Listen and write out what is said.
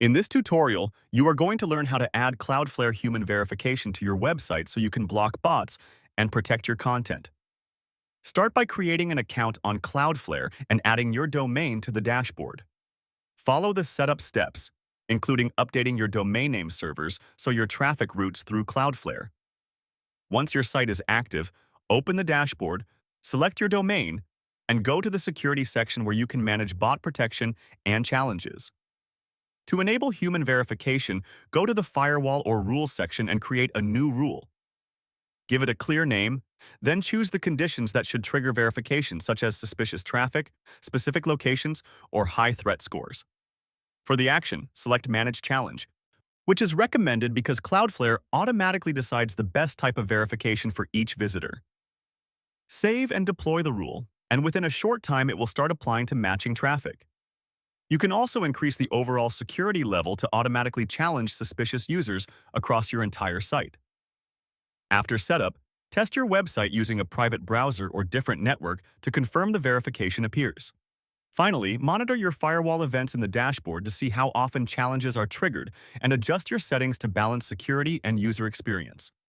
In this tutorial, you are going to learn how to add Cloudflare human verification to your website so you can block bots and protect your content. Start by creating an account on Cloudflare and adding your domain to the dashboard. Follow the setup steps, including updating your domain name servers so your traffic routes through Cloudflare. Once your site is active, open the dashboard, select your domain, and go to the security section where you can manage bot protection and challenges. To enable human verification, go to the Firewall or Rules section and create a new rule. Give it a clear name, then choose the conditions that should trigger verification, such as suspicious traffic, specific locations, or high threat scores. For the action, select Manage Challenge, which is recommended because Cloudflare automatically decides the best type of verification for each visitor. Save and deploy the rule, and within a short time it will start applying to matching traffic. You can also increase the overall security level to automatically challenge suspicious users across your entire site. After setup, test your website using a private browser or different network to confirm the verification appears. Finally, monitor your firewall events in the dashboard to see how often challenges are triggered and adjust your settings to balance security and user experience.